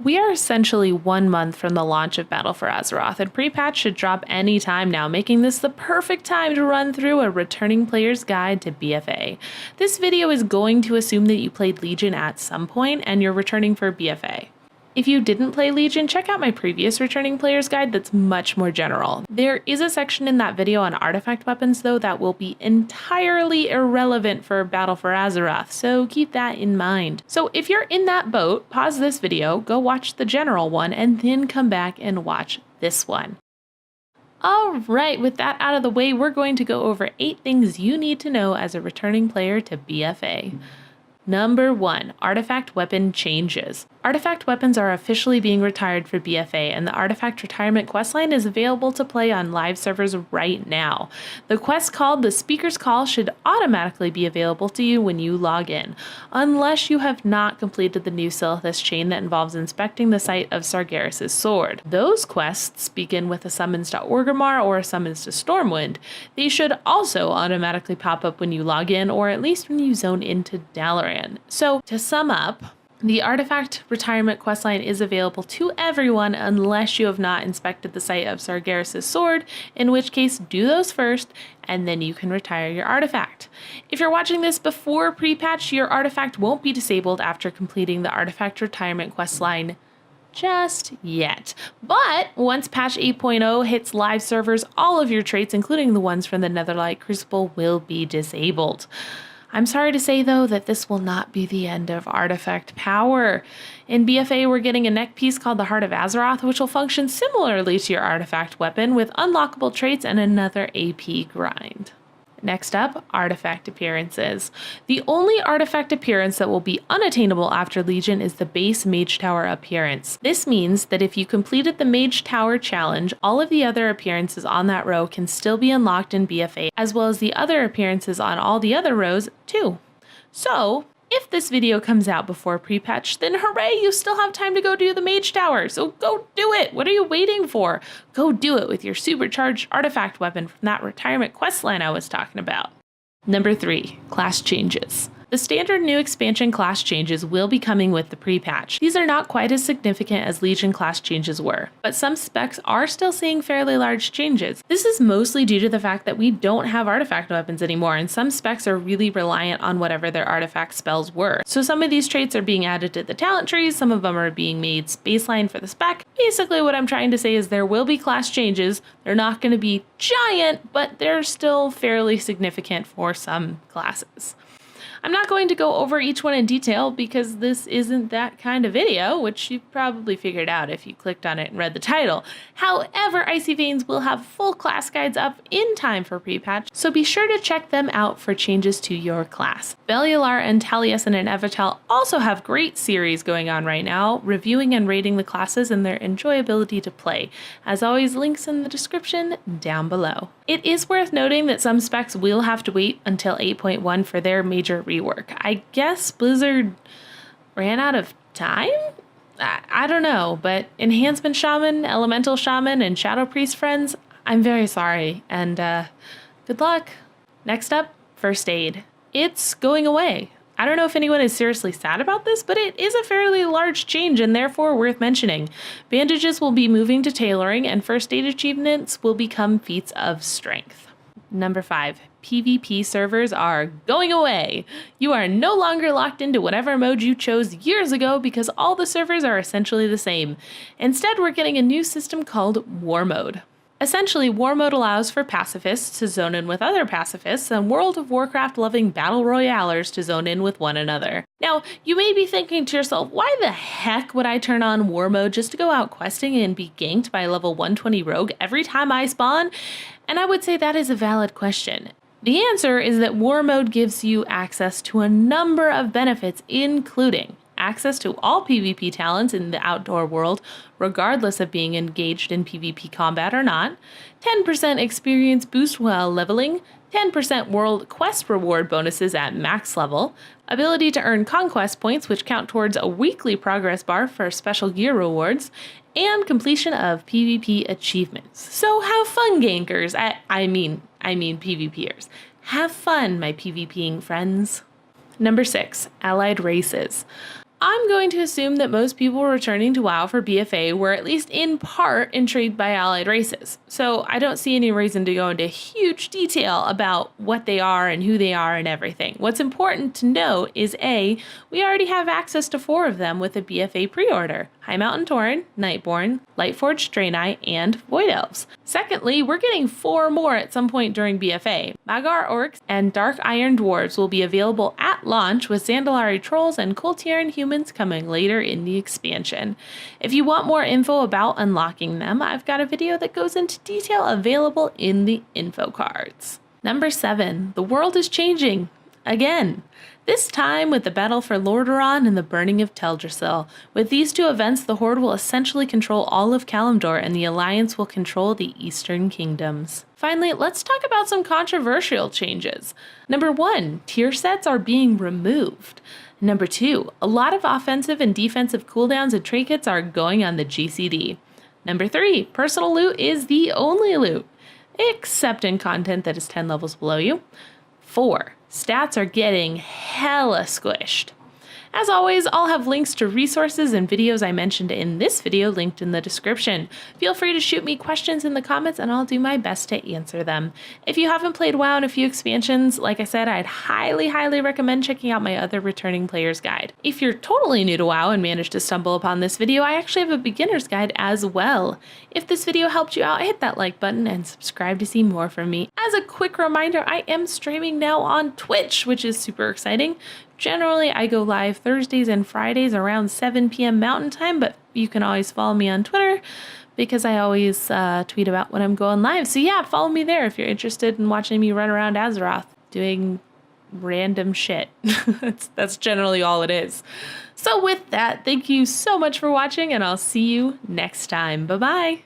We are essentially 1 month from the launch of Battle for Azeroth, and pre-patch should drop any time now, making this the perfect time to run through a returning player's guide to BFA. This video is going to assume that you played Legion at some point and you're returning for BFA. If you didn't play Legion, check out my previous returning player's guide that's much more general. There is a section in that video on artifact weapons though that will be entirely irrelevant for Battle for Azeroth, so keep that in mind. So if you're in that boat, pause this video, go watch the general one, and then come back and watch this one. Alright, with that out of the way, we're going to go over 8 things you need to know as a returning player to BFA. Number 1, artifact weapon changes. Artifact weapons are officially being retired for BFA, and the artifact retirement questline is available to play on live servers right now. The quest called The Speaker's Call should automatically be available to you when you log in, unless you have not completed the new Silithus chain that involves inspecting the site of Sargeras' sword. Those quests begin with a summons to Orgrimmar or a summons to Stormwind. They should also automatically pop up when you log in, or at least when you zone into Dalaran. So, to sum up, the artifact retirement questline is available to everyone unless you have not inspected the site of Sargeras' sword, in which case do those first and then you can retire your artifact. If you're watching this before pre-patch, your artifact won't be disabled after completing the artifact retirement questline just yet. But once patch 8.0 hits live servers, all of your traits, including the ones from the Netherlight Crucible, will be disabled. I'm sorry to say, though, that this will not be the end of artifact power. In BFA, we're getting a neck piece called the Heart of Azeroth, which will function similarly to your artifact weapon with unlockable traits and another AP grind. Next up, artifact appearances. The only artifact appearance that will be unattainable after Legion is the base Mage Tower appearance. This means that if you completed the Mage Tower challenge, all of the other appearances on that row can still be unlocked in BFA, as well as the other appearances on all the other rows too. So, if this video comes out before pre-patch, then hooray, you still have time to go do the Mage Tower, so go do it! What are you waiting for? Go do it with your supercharged artifact weapon from that retirement questline I was talking about. Number 3, class changes. The standard new expansion class changes will be coming with the pre-patch. These are not quite as significant as Legion class changes were, but some specs are still seeing fairly large changes. This is mostly due to the fact that we don't have artifact weapons anymore, and some specs are really reliant on whatever their artifact spells were. So some of these traits are being added to the talent trees, some of them are being made baseline for the spec. Basically what I'm trying to say is there will be class changes. They're not going to be giant, but they're still fairly significant for some classes. I'm not going to go over each one in detail because this isn't that kind of video, which you probably figured out if you clicked on it and read the title. However, Icy Veins will have full class guides up in time for pre-patch, so be sure to check them out for changes to your class. Bellular and Taliesin and Evital also have great series going on right now, reviewing and rating the classes and their enjoyability to play. As always, links in the description down below. It is worth noting that some specs will have to wait until 8.1 for their major rework. I guess Blizzard ran out of time? I don't know, but Enhancement Shaman, Elemental Shaman, and Shadow Priest friends, I'm very sorry, and good luck. Next up, First Aid. It's going away. I don't know if anyone is seriously sad about this, but it is a fairly large change and therefore worth mentioning. Bandages will be moving to tailoring, and First Aid achievements will become feats of strength. Number 5, PvP servers are going away. You are no longer locked into whatever mode you chose years ago because all the servers are essentially the same. Instead, we're getting a new system called War Mode. Essentially, War Mode allows for pacifists to zone in with other pacifists and World of Warcraft loving battle royalers to zone in with one another. Now, you may be thinking to yourself, why the heck would I turn on War Mode just to go out questing and be ganked by a level 120 rogue every time I spawn? And I would say that is a valid question. The answer is that War Mode gives you access to a number of benefits, including access to all PvP talents in the outdoor world, regardless of being engaged in PvP combat or not, 10% experience boost while leveling, 10% world quest reward bonuses at max level, ability to earn conquest points which count towards a weekly progress bar for special gear rewards, and completion of PvP achievements. So have fun, gankers. I mean PvPers. Have fun, my PvPing friends. Number 6, allied races. I'm going to assume that most people returning to WoW for BFA were at least in part intrigued by allied races, so I don't see any reason to go into huge detail about what they are and who they are and everything. What's important to note is A, we already have access to 4 of them with a BFA pre-order: High Mountain Tauren, Nightborn, Lightforged Draenei, and Void Elves. Secondly, we're getting 4 more at some point during BFA. Magar Orcs and Dark Iron Dwarves will be available at launch, with Zandalari Trolls and Kultiran Humans coming later in the expansion. If you want more info about unlocking them, I've got a video that goes into detail available in the info cards. Number 7, the world is changing. Again. This time with the Battle for Lordaeron and the Burning of Teldrassil. With these 2 events, the Horde will essentially control all of Kalimdor, and the Alliance will control the Eastern Kingdoms. Finally, let's talk about some controversial changes. Number 1, tier sets are being removed. Number 2, a lot of offensive and defensive cooldowns and trinkets are going on the GCD. Number 3, personal loot is the only loot, except in content that is 10 levels below you. 4, stats are getting hella squished. As always, I'll have links to resources and videos I mentioned in this video linked in the description. Feel free to shoot me questions in the comments and I'll do my best to answer them. If you haven't played WoW in a few expansions, like I said, I'd highly recommend checking out my other returning players guide. If you're totally new to WoW and managed to stumble upon this video, I actually have a beginner's guide as well. If this video helped you out, hit that like button and subscribe to see more from me. As a quick reminder, I am streaming now on Twitch, which is super exciting. Generally, I go live Thursdays and Fridays around 7 p.m. Mountain Time, but you can always follow me on Twitter because I always tweet about when I'm going live. So yeah, follow me there if you're interested in watching me run around Azeroth doing random shit. That's generally all it is. So with that, thank you so much for watching, and I'll see you next time. Bye-bye.